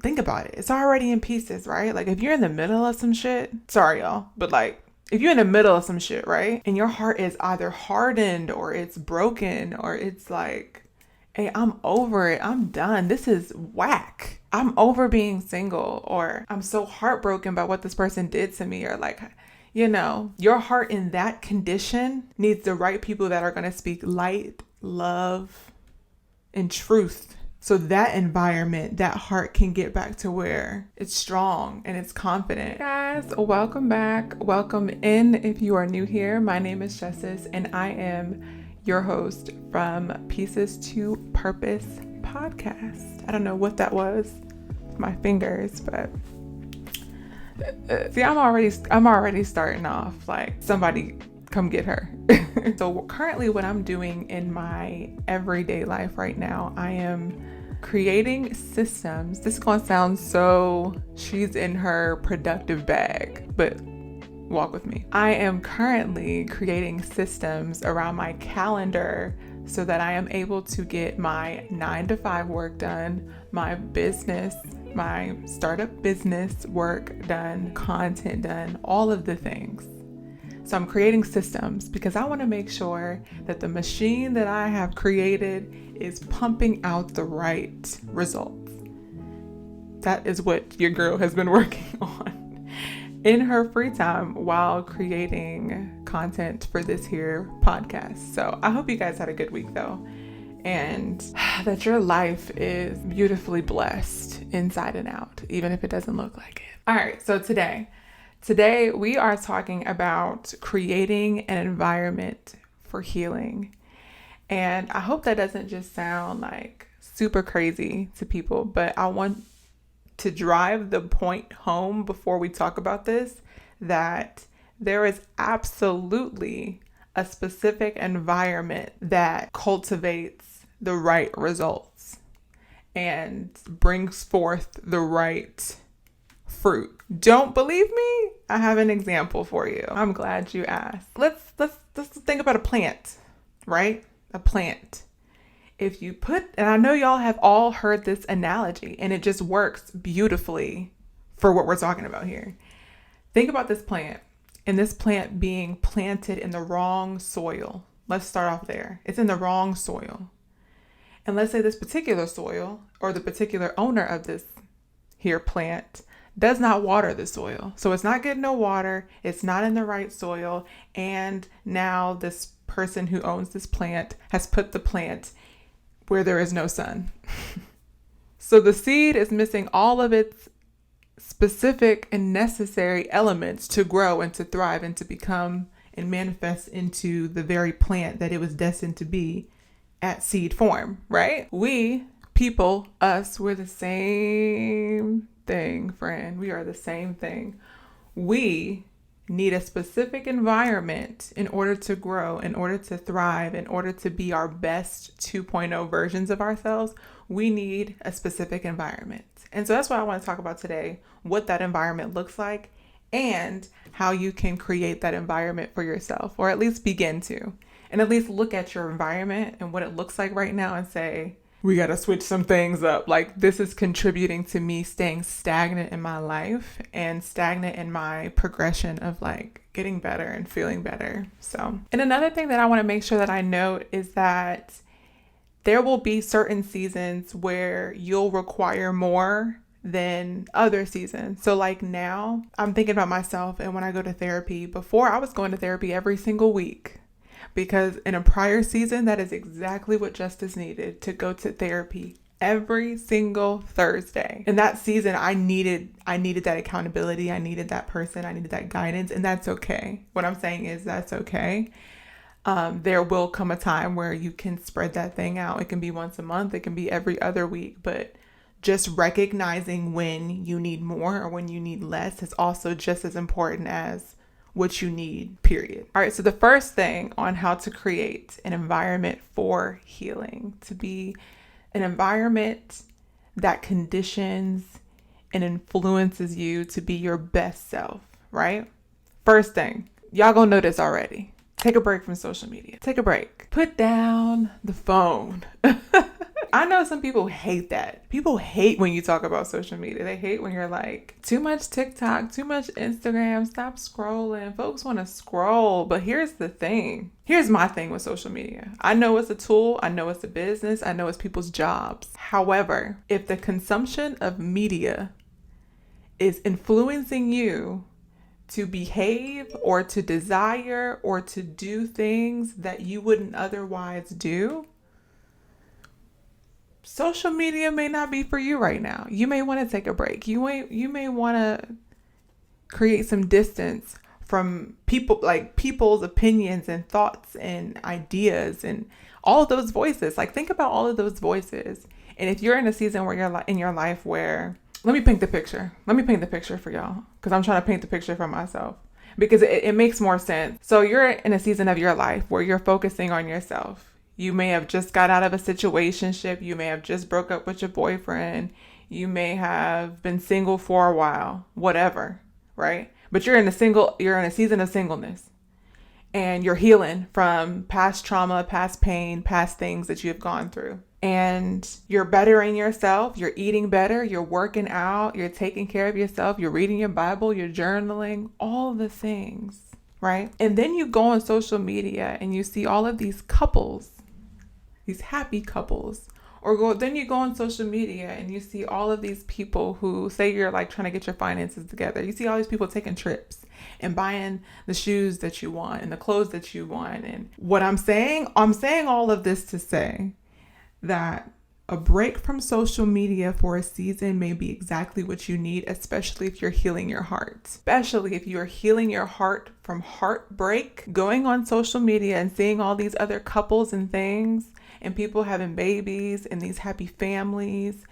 think about it. It's already in pieces, right? Like if you're in the middle of some shit, sorry y'all, but like if you're in the middle of some shit, right? And your heart is either hardened or it's broken or it's like, hey, I'm over it. I'm done. This is whack. I'm over being single, or I'm so heartbroken by what this person did to me, or like, your heart in that condition needs the right people that are going to speak light, love, and truth. So that environment, that heart can get back to where it's strong and it's confident. Guys, welcome back. Welcome in if you are new here. My name is Justice and I am your host from Pieces to Purpose podcast. I don't know what that was with my fingers, but see, I'm already starting off like somebody come get her. So currently what I'm doing in my everyday life right now, I am creating systems. This is gonna sound so she's in her productive bag, but walk with me. I am currently creating systems around my calendar so that I am able to get my 9-to-5 work done, my business, my startup business work done, content done, all of the things. So I'm creating systems because I want to make sure that the machine that I have created is pumping out the right results. That is what your girl has been working on in her free time while creating content for this here podcast. So I hope you guys had a good week though, and that your life is beautifully blessed inside and out, even if it doesn't look like it. All right, so Today, we are talking about creating an environment for healing. And I hope that doesn't just sound like super crazy to people, but I want to drive the point home before we talk about this, that there is absolutely a specific environment that cultivates the right results and brings forth the right fruit. Don't believe me? I have an example for you. I'm glad you asked. Let's think about a plant, right? A plant. If you and I know y'all have all heard this analogy and it just works beautifully for what we're talking about here. Think about this plant and this plant being planted in the wrong soil. Let's start off there. It's in the wrong soil. And let's say this particular soil or the particular owner of this here plant does not water the soil. So it's not getting no water. It's not in the right soil. And now this person who owns this plant has put the plant where there is no sun. So the seed is missing all of its specific and necessary elements to grow and to thrive and to become and manifest into the very plant that it was destined to be at seed form, right? We people, we're the same thing, friend. We are the same thing. We need a specific environment in order to grow, in order to thrive, in order to be our best 2.0 versions of ourselves. We need a specific environment. And so that's what I want to talk about today, what that environment looks like and how you can create that environment for yourself, or at least begin to, and at least look at your environment and what it looks like right now and say, we got to switch some things up. Like, this is contributing to me staying stagnant in my life and stagnant in my progression of like getting better and feeling better. So, and another thing that I want to make sure that I note is that there will be certain seasons where you'll require more than other seasons. So like now I'm thinking about myself, and when I go to therapy, before I was going to therapy every single week. Because in a prior season, that is exactly what Justice needed, to go to therapy every single Thursday. In that season, I needed that accountability. I needed that person. I needed that guidance. And that's okay. What I'm saying is that's okay. There will come a time where you can spread that thing out. It can be once a month. It can be every other week. But just recognizing when you need more or when you need less is also just as important as what you need, period. All right, so the first thing on how to create an environment for healing, to be an environment that conditions and influences you to be your best self, right? First thing, y'all gonna know this already. Take a break from social media. Take a break. Put down the phone. I know some people hate that. People hate when you talk about social media. They hate when you're like, too much TikTok, too much Instagram, stop scrolling. Folks want to scroll. But here's the thing. Here's my thing with social media. I know it's a tool. I know it's a business. I know it's people's jobs. However, if the consumption of media is influencing you to behave or to desire or to do things that you wouldn't otherwise do, social media may not be for you right now. You may want to take a break. You may want to create some distance from people, like people's opinions and thoughts and ideas and all of those voices. Like, think about all of those voices. And if you're in a season where you're in your life where, let me paint the picture. Let me paint the picture for y'all, because I'm trying to paint the picture for myself, because it makes more sense. So you're in a season of your life where you're focusing on yourself. You may have just got out of a situationship. You may have just broke up with your boyfriend. You may have been single for a while, whatever, right? But you're in a season of singleness, and you're healing from past trauma, past pain, past things that you have gone through. And you're bettering yourself, you're eating better, you're working out, you're taking care of yourself, you're reading your Bible, you're journaling, all the things, right? And then you go on social media and you see all of these couples, these happy couples, then you go on social media and you see all of these people who say you're like trying to get your finances together. You see all these people taking trips and buying the shoes that you want and the clothes that you want. And what I'm saying all of this to say that a break from social media for a season may be exactly what you need, especially if you're healing your heart. Especially if you're healing your heart from heartbreak. Going on social media and seeing all these other couples and things and people having babies and these happy families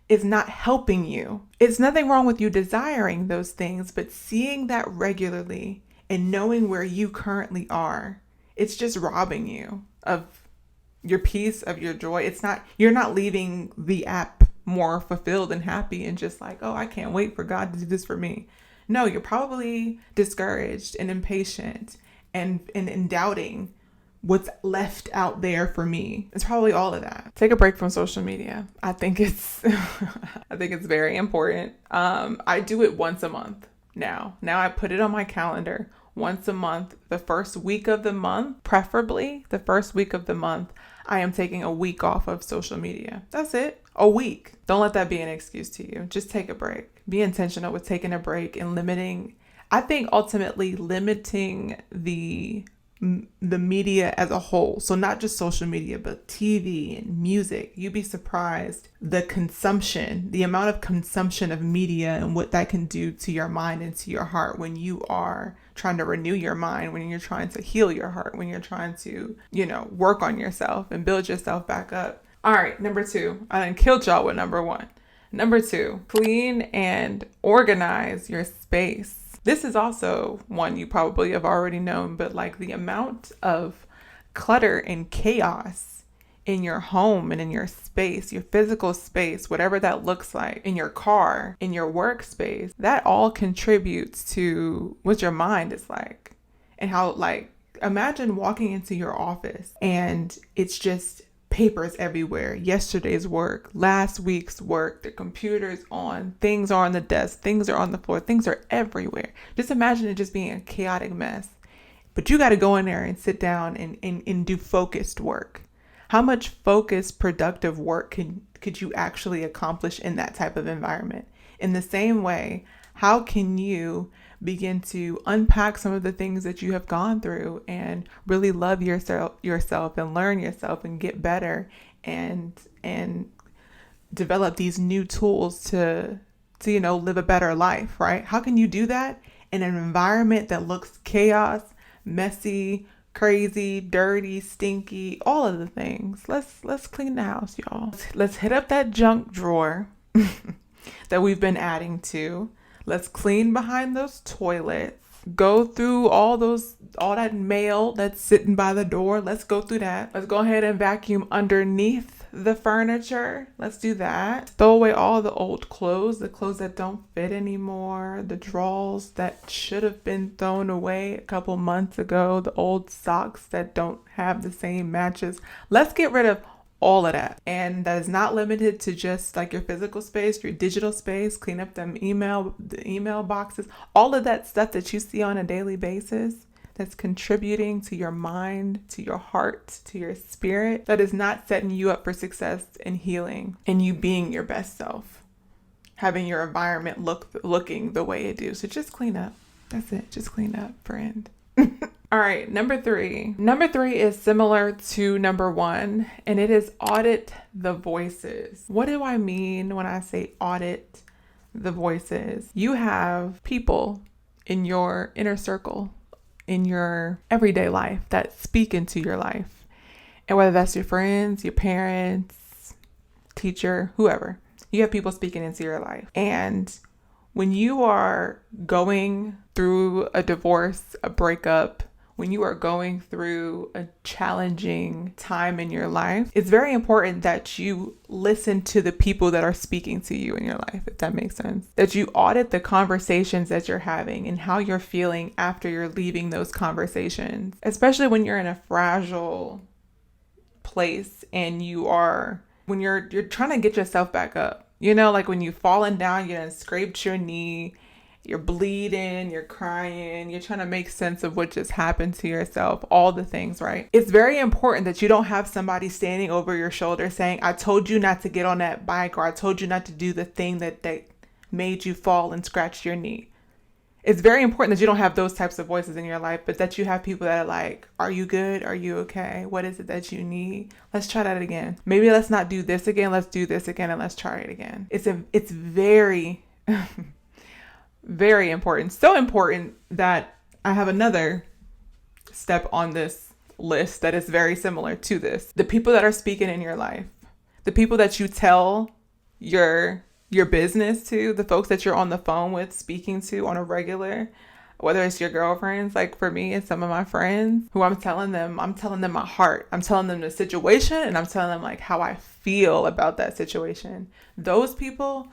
is not helping you. It's nothing wrong with you desiring those things, but seeing that regularly and knowing where you currently are, it's just robbing you of your peace, of your joy. You're not leaving the app more fulfilled and happy and just like, oh, I can't wait for God to do this for me. No, you're probably discouraged and impatient and doubting what's left out there for me. It's probably all of that. Take a break from social media. I think it's very important. I do it once a month now. Now I put it on my calendar once a month, the first week of the month, preferably the first week of the month. I am taking a week off of social media. That's it. A week. Don't let that be an excuse to you. Just take a break. Be intentional with taking a break and ultimately limiting the media as a whole. So not just social media, but TV and music. You'd be surprised the amount of consumption of media and what that can do to your mind and to your heart when you are trying to renew your mind, when you're trying to heal your heart, when you're trying to, work on yourself and build yourself back up. All right, number 2. I done killed y'all with number 1. Number 2, clean and organize your space. This is also one you probably have already known, but like the amount of clutter and chaos in your home and in your space, your physical space, whatever that looks like, in your car, in your workspace, that all contributes to what your mind is like. And how, imagine walking into your office and it's just papers everywhere, yesterday's work, last week's work, the computer's on, things are on the desk, things are on the floor, things are everywhere. Just imagine it just being a chaotic mess. But you got to go in there and sit down and do focused work. How much focused, productive work could you actually accomplish in that type of environment? In the same way, how can you begin to unpack some of the things that you have gone through and really love yourself and learn yourself and get better and develop these new tools to live a better life, right? How can you do that in an environment that looks chaos, messy, crazy, dirty, stinky, all of the things? Let's clean the house, y'all. Let's hit up that junk drawer that we've been adding to. Let's clean behind those toilets. Go through all that mail that's sitting by the door. Let's go through that. Let's go ahead and vacuum underneath the furniture. Let's do that. Throw away all the old clothes, the clothes that don't fit anymore, the drawers that should have been thrown away a couple months ago, the old socks that don't have the same matches. Let's get rid of all of that. And that is not limited to just like your physical space, your digital space. Clean up the email boxes, all of that stuff that you see on a daily basis that's contributing to your mind, to your heart, to your spirit, that is not setting you up for success and healing and you being your best self, having your environment looking the way it do. So just clean up. That's it. Just clean up, friend. All right, number 3. Number 3 is similar to number 1, and it is audit the voices. What do I mean when I say audit the voices? You have people in your inner circle, in your everyday life, that speak into your life. And whether that's your friends, your parents, teacher, whoever, you have people speaking into your life. And when you are going through a divorce, a breakup, when you are going through a challenging time in your life, it's very important that you listen to the people that are speaking to you in your life, if that makes sense. That you audit the conversations that you're having and how you're feeling after you're leaving those conversations, especially when you're in a fragile place and when you're trying to get yourself back up. You know, like when you've fallen down, you done scraped your knee, you're bleeding, you're crying, you're trying to make sense of what just happened to yourself, all the things, right? It's very important that you don't have somebody standing over your shoulder saying, I told you not to get on that bike, or I told you not to do the thing that made you fall and scratch your knee. It's very important that you don't have those types of voices in your life, but that you have people that are like, are you good? Are you okay? What is it that you need? Let's try that again. Maybe let's not do this again. Let's do this again and let's try it again. It's very, very important. So important that I have another step on this list that is very similar to this. The people that are speaking in your life, the people that you tell your business to, the folks that you're on the phone with, speaking to on a regular, whether it's your girlfriends, like for me and some of my friends who I'm telling them my heart. I'm telling them the situation and I'm telling them like how I feel about that situation. Those people,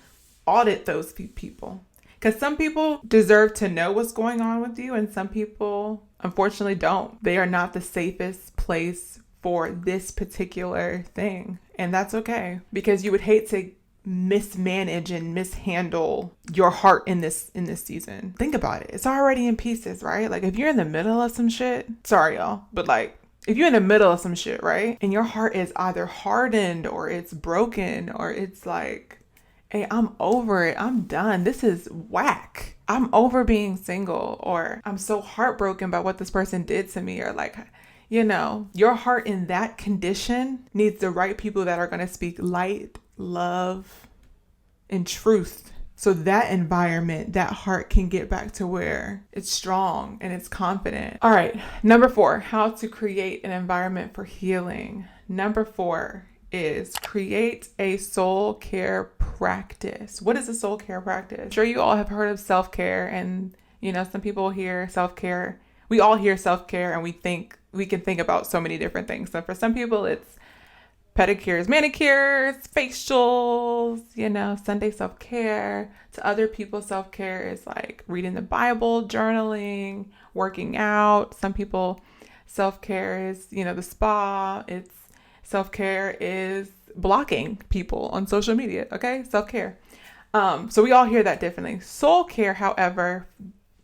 audit those people. Because some people deserve to know what's going on with you and some people unfortunately don't. They are not the safest place for this particular thing. And that's okay, because you would hate to mismanage and mishandle your heart in this season. Think about it. It's already in pieces, right? Like if you're in the middle of some shit, sorry y'all, but like if you're in the middle of some shit, right? And your heart is either hardened or it's broken or it's like, hey, I'm over it. I'm done. This is whack. I'm over being single, or I'm so heartbroken by what this person did to me, or like, you know, your heart in that condition needs the right people that are going to speak light, love, and truth. So that environment, that heart can get back to where it's strong and it's confident. All right. Number 4, how to create an environment for healing. Number 4 is create a soul care practice. What is a soul care practice? I'm sure you all have heard of self-care, and you know, some people hear self-care. We all hear self-care and we can think about so many different things. So for some people it's pedicures, manicures, facials, you know, Sunday self-care. To other people, self-care is like reading the Bible, journaling, working out. Some people, self-care is, you know, the spa. It's self-care is blocking people on social media. Okay. Self-care. So we all hear that differently. Soul care, however,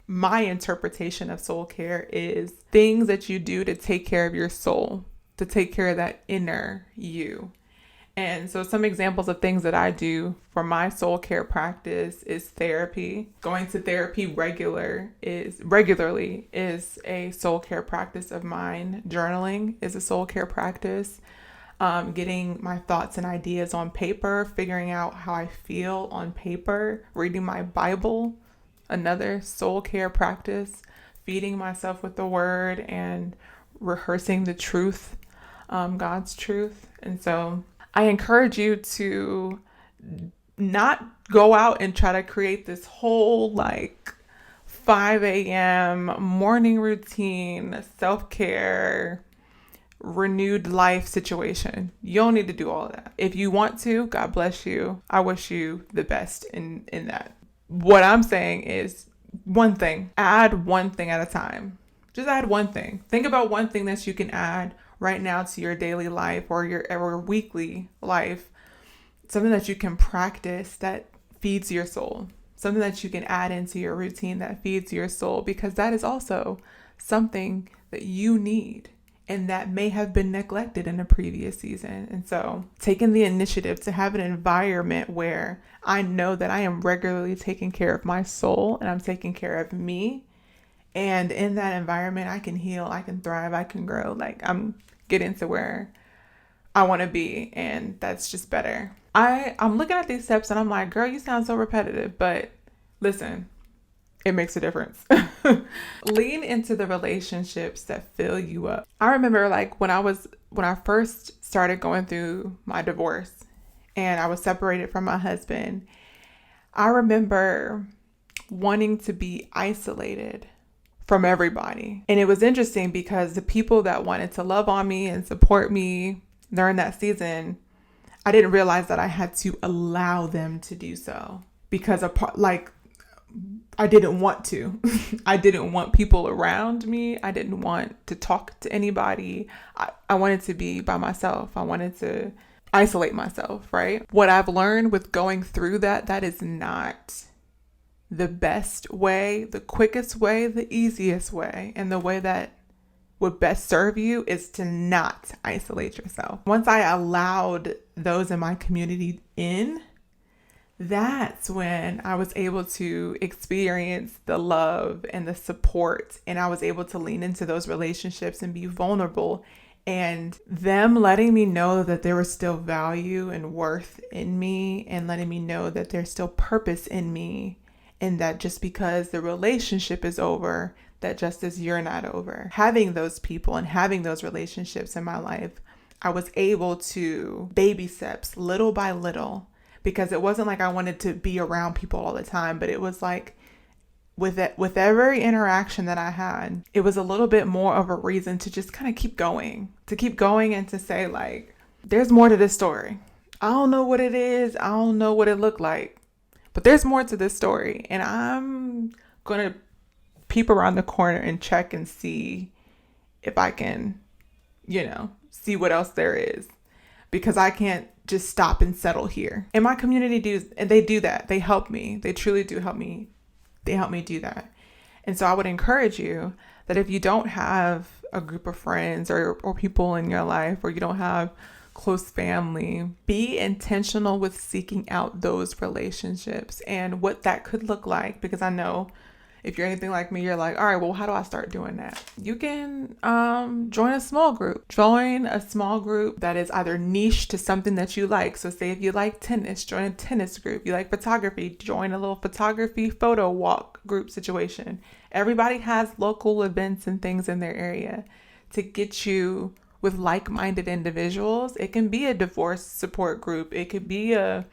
my interpretation of soul care is things that you do to take care of your soul, to take care of that inner you. And so some examples of things that I do for my soul care practice is therapy. Going to therapy regularly is a soul care practice of mine. Journaling is a soul care practice. Getting my thoughts and ideas on paper, figuring out how I feel on paper, reading my Bible, another soul care practice, feeding myself with the word and rehearsing the truth, God's truth. And so I encourage you to not go out and try to create this whole like 5 a.m. morning routine, self-care, renewed life situation. You don't need to do all of that. If you want to, God bless you. I wish you the best in that. What I'm saying is one thing. Add one thing at a time. Just add one thing. Think about one thing that you can add right now to your daily life or your weekly life, something that you can practice that feeds your soul, something that you can add into your routine that feeds your soul, because that is also something that you need and that may have been neglected in a previous season. And so taking the initiative to have an environment where I know that I am regularly taking care of my soul and I'm taking care of me. And in that environment, I can heal, I can thrive, I can grow. Like I'm getting to where I want to be. And that's just better. I'm looking at these steps and I'm like, girl, you sound so repetitive, but listen, it makes a difference. Lean into the relationships that fill you up. I remember like when I first started going through my divorce and I was separated from my husband, I remember wanting to be isolated from everybody. And it was interesting because the people that wanted to love on me and support me during that season, I didn't realize that I had to allow them to do so because I didn't want to. I didn't want people around me. I didn't want to talk to anybody. I wanted to be by myself. I wanted to isolate myself, right? What I've learned with going through that is not the best way, the quickest way, the easiest way, and the way that would best serve you is to not isolate yourself. Once I allowed those in my community in, that's when I was able to experience the love and the support, and I was able to lean into those relationships and be vulnerable, and them letting me know that there was still value and worth in me, and letting me know that there's still purpose in me, and that just because the relationship is over, that just as you're not over. Having those people and having those relationships in my life, I was able to baby steps little by little, because it wasn't like I wanted to be around people all the time, but it was like with every interaction that I had, it was a little bit more of a reason to just kind of keep going and to say like, there's more to this story. I don't know what it is. I don't know what it looked like, but there's more to this story. And I'm going to peep around the corner and check and see if I can, see what else there is, because I can't just stop and settle here. And my community they do that. They help me. They truly do help me. They help me do that. And so I would encourage you that if you don't have a group of friends or people in your life, or you don't have close family, be intentional with seeking out those relationships and what that could look like. Because I know if you're anything like me, you're like, all right, well, how do I start doing that? You can join a small group. Join a small group that is either niche to something that you like. So say if you like tennis, join a tennis group. You like photography, join a little photography photo walk group situation. Everybody has local events and things in their area to get you with like-minded individuals. It can be a divorce support group. It could be a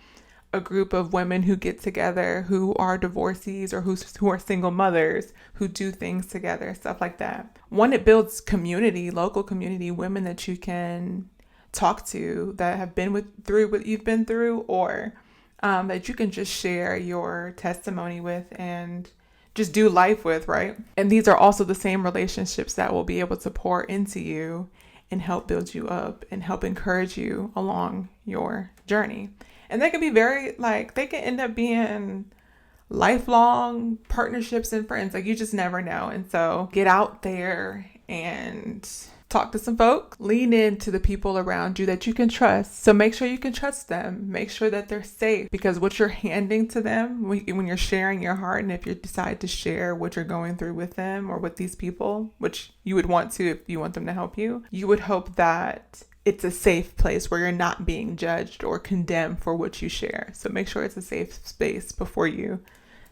group of women who get together who are divorcees or who are single mothers who do things together, stuff like that. One, it builds community, local community, women that you can talk to that have been through what you've been through, or that you can just share your testimony with and just do life with, right? And these are also the same relationships that will be able to pour into you and help build you up and help encourage you along your journey. And they can be they can end up being lifelong partnerships and friends. Like, you just never know. And so get out there and talk to some folk. Lean into the people around you that you can trust. So make sure you can trust them. Make sure that they're safe, because what you're handing to them when you're sharing your heart, and if you decide to share what you're going through with them or with these people, which you would want to if you want them to help you, you would hope that it's a safe place where you're not being judged or condemned for what you share. So make sure it's a safe space before you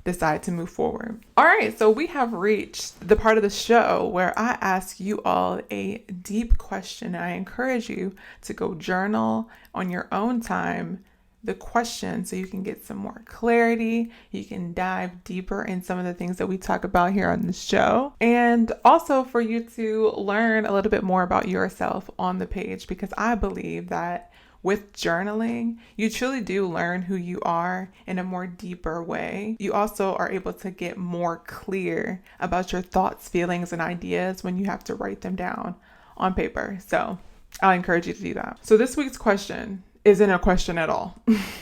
decide to move forward. All right, so we have reached the part of the show where I ask you all a deep question. I encourage you to go journal on your own time the question so you can get some more clarity. You can dive deeper in some of the things that we talk about here on the show. And also for you to learn a little bit more about yourself on the page, because I believe that with journaling, you truly do learn who you are in a more deeper way. You also are able to get more clear about your thoughts, feelings, and ideas when you have to write them down on paper. So I'll encourage you to do that. So this week's question isn't a question at all.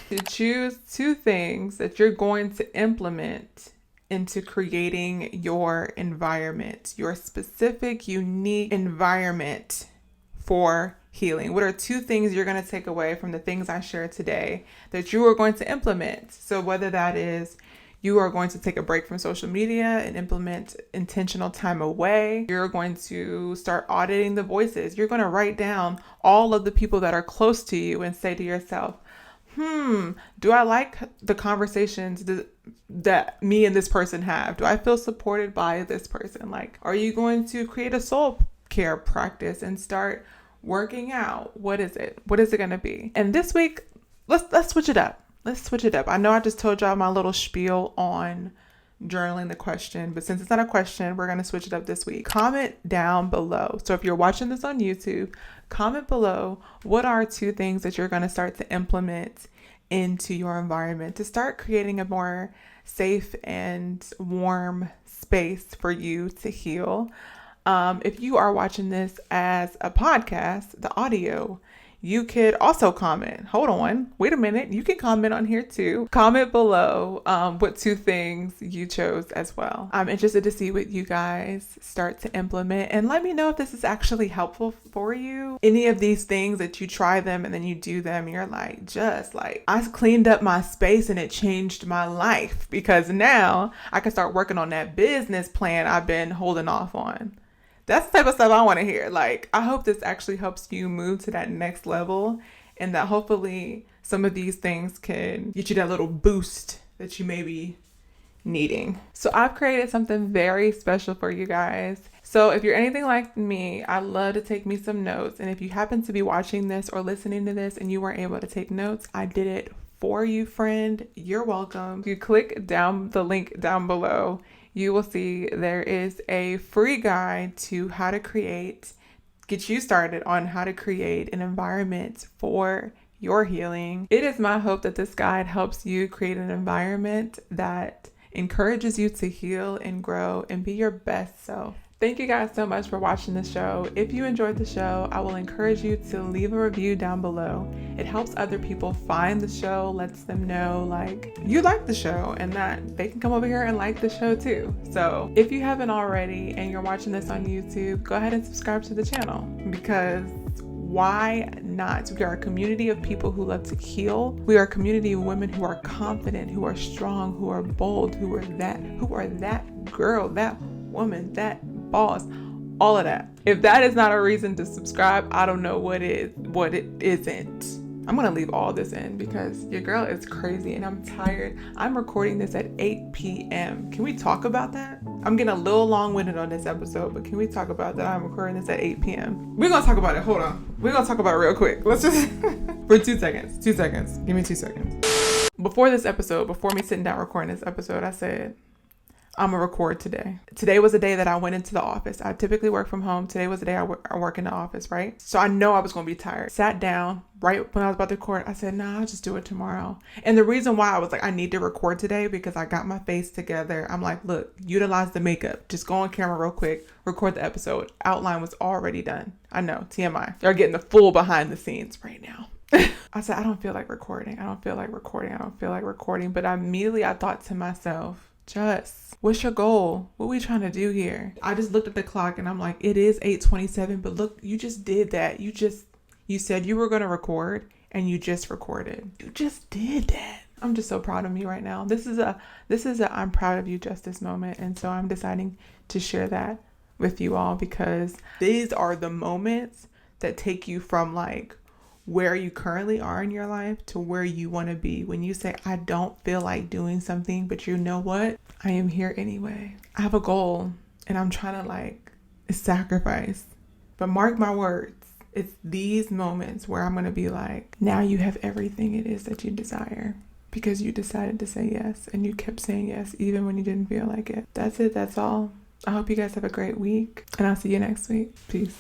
To choose 2 things that you're going to implement into creating your environment, your specific, unique environment for healing. What are 2 things you're going to take away from the things I shared today that you are going to implement? So whether that is you are going to take a break from social media and implement intentional time away. You're going to start auditing the voices. You're going to write down all of the people that are close to you and say to yourself, do I like the conversations that me and this person have? Do I feel supported by this person? Like, are you going to create a soul care practice and start working out? What is it? What is it going to be? And this week, let's switch it up. Let's switch it up. I know I just told y'all my little spiel on journaling the question, but since it's not a question, we're going to switch it up this week. Comment down below. So if you're watching this on YouTube, comment below what are 2 things that you're going to start to implement into your environment to start creating a more safe and warm space for you to heal. If you are watching this as a podcast, the audio, you could also comment. Hold on. Wait a minute. You can comment on here too. Comment below what 2 things you chose as well. I'm interested to see what you guys start to implement, and let me know if this is actually helpful for you. Any of these things that you try them and then you do them and you're like, just like, I cleaned up my space and it changed my life because now I can start working on that business plan I've been holding off on. That's the type of stuff I want to hear. Like, I hope this actually helps you move to that next level, and that hopefully some of these things can get you that little boost that you may be needing. So I've created something very special for you guys. So if you're anything like me, I love to take me some notes. And if you happen to be watching this or listening to this and you weren't able to take notes, I did it for you, friend. You're welcome. If you click down the link down below, you will see there is a free guide to how to get you started on how to create an environment for your healing. It is my hope that this guide helps you create an environment that encourages you to heal and grow and be your best self. Thank you guys so much for watching the show. If you enjoyed the show, I will encourage you to leave a review down below. It helps other people find the show, lets them know like you like the show and that they can come over here and like the show too. So if you haven't already and you're watching this on YouTube, go ahead and subscribe to the channel, because why not? We are a community of people who love to heal. We are a community of women who are confident, who are strong, who are bold, who are that girl, that woman, that boss, all of that. If that is not a reason to subscribe, I don't know what it isn't. I'm gonna leave all this in because your girl is crazy and I'm tired. I'm recording this at 8 p.m. Can we talk about that? I'm getting a little long-winded on this episode, but can we talk about that? I'm recording this at 8 p.m. We're gonna talk about it. Hold on. We're gonna talk about it real quick. Let's just for 2 seconds. 2 seconds. Give me 2 seconds. Before me sitting down recording this episode, I said, I'm gonna record today. Today was a day that I went into the office. I typically work from home. Today was the day I work in the office, right? So I know I was gonna be tired. Sat down right when I was about to record. I said, nah, I'll just do it tomorrow. And the reason why I was like, I need to record today because I got my face together. I'm like, look, utilize the makeup. Just go on camera real quick, record the episode. Outline was already done. I know, TMI. You're getting the full behind the scenes right now. I said, I don't feel like recording. But immediately I thought to myself, Just, what's your goal? What are we trying to do here? I just looked at the clock and I'm like, it is 8:27, but look, you just did that. You said you were going to record and you just recorded. You just did that. I'm just so proud of me right now. This is a I'm proud of you justice moment. And so I'm deciding to share that with you all because these are the moments that take you from like where you currently are in your life to where you want to be. When you say, I don't feel like doing something, but you know what? I am here anyway. I have a goal and I'm trying to like sacrifice. But mark my words, it's these moments where I'm going to be like, now you have everything it is that you desire because you decided to say yes and you kept saying yes even when you didn't feel like it. That's it. That's all. I hope you guys have a great week and I'll see you next week. Peace.